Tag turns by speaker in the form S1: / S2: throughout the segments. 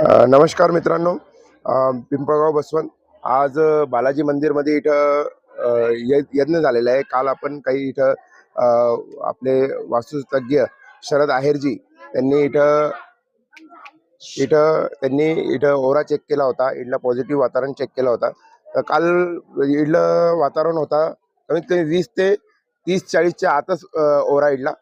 S1: नमस्कार मित्रांनो. पिंपळगाव बसवंत आज बालाजी मंदिरमध्ये इथं यज्ञ झालेला आहे. काल आपण काही इथं अ, आपले वास्तुतज्ञ शरद आहेरजी त्यांनी इथं इथं त्यांनी इथं ओरा चेक केला होता. इथलं पॉझिटिव्ह वातावरण चेक केला होता. तर काल इथलं वातावरण होता कमीत कमी 20 ते 30-40च्या आतच ओरा इथला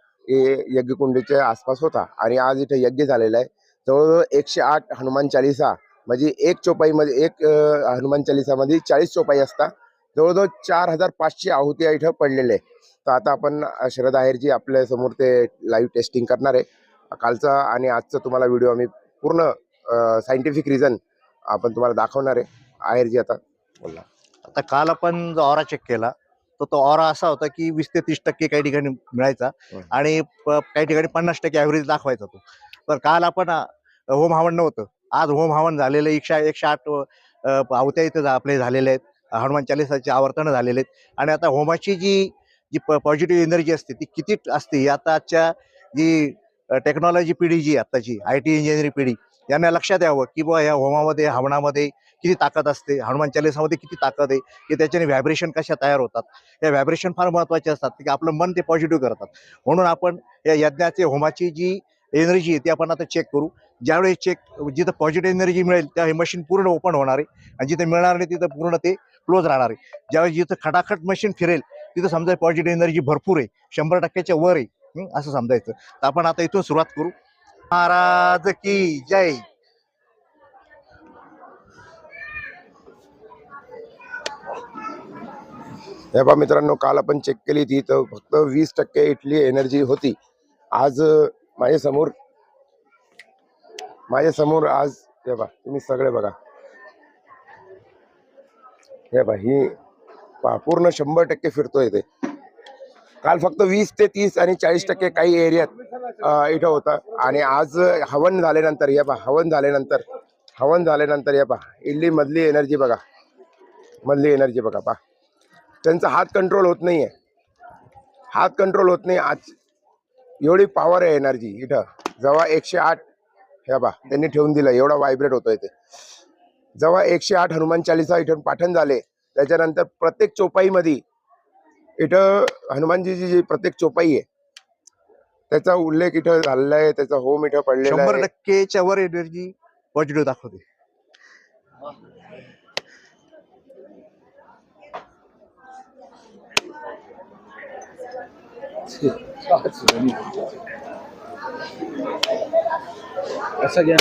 S1: यज्ञकुंडीच्या आसपास होता. आणि आज इथं यज्ञ झालेला आहे. जवळजवळ 108 हनुमान चालीसा म्हणजे एक चोपाईमध्ये हनुमान चालीसामध्ये 40 चोपाई असतात. जवळजवळ 4500 आहुती इथं पडलेले आहे. तर आता आपण शरद आहेरजी आपल्या समोर ते लाईव्ह टेस्टिंग करणार आहे. कालचा आणि आजचा तुम्हाला व्हिडिओ आम्ही पूर्ण सायंटिफिक रिझन आपण तुम्हाला दाखवणार आहे. आहेरजी आता बोला.
S2: आता काल आपण जो ऑरा चेक केला तर तो ऑरा असा होता की 20 ते 30% काही ठिकाणी मिळायचा आणि काही ठिकाणी 50% ॲव्हरेज दाखवायचा तो. तर काल आपण होम हवन नव्हतं. आज होम हवन झालेलं 108 आहुत्या इथं आपले झालेले आहेत. हनुमान चालीसाचे आवर्तन झालेले आहेत. आणि आता होमाची जी जी पॉझिटिव्ह एनर्जी असते ती किती असते ही आता आजच्या जी टेक्नॉलॉजी पिढी जी आताची IT इंजिनिअरिंग पिढी यांना लक्षात यावं की बुवा या होमामध्ये हवनामध्ये किती ताकद असते, हनुमान चालीसामध्ये किती ताकद आहे, की त्याच्याने व्हायब्रेशन कशा तयार होतात. या व्हायब्रेशन फार महत्त्वाचे असतात की आपलं मन ते पॉझिटिव्ह करतात. म्हणून आपण या यज्ञाचे होमाची जी एनर्जी आहे ती आपण आता चेक करू. ज्यावेळी चेक जिथं पॉझिटिव्ह एनर्जी मिळेल त्या हे मशीन पूर्ण ओपन होणार आहे आणि जिथे मिळणार नाही तिथं पूर्ण ते क्लोज राहणार आहे. ज्यावेळी जिथं खटाखट मशीन फिरेल तिथं समजा पॉझिटिव्ह एनर्जी भरपूर आहे, 100%च्या वर आहे, असं समजायचं. तर आपण आता इथून सुरुवात करू. महाराज की जय.
S1: हे पहा मित्रांनो, काल आपण चेक केली ती तर फक्त 20% इथली एनर्जी होती. आज माझ्या समोर आज हे पहा, तुम्ही सगळे बघा. हे पहा, ही पहा पूर्ण 100% फिरतोय ते. काल फक्त 20 ते 30 आणि 40% काही एरियात इथं होता. आणि आज हवन झाल्यानंतर हे पहा, हवन झाल्यानंतर हे पहा इथली मधली एनर्जी बघा. पहा, त्यांचा हात कंट्रोल होत नाहीये. आज एवढी पॉवर आहे एनर्जी इथं. जेव्हा 108 हे बा त्यांनी ठेवून दिलं, एवढा व्हायब्रेट होतोय ते. जेव्हा 108 हनुमान चालीसा इथून पाठन झाले त्याच्यानंतर प्रत्येक चोपाईमध्ये इथं हनुमानजीची जी प्रत्येक चोपाई आहे त्याचा उल्लेख इथं झालेला आहे. त्याचा होम इथं पडलेला आहे.
S2: 100%च्या वर एनर्जी पॉझिटिव्ह दाखवते.
S3: असं घ्या.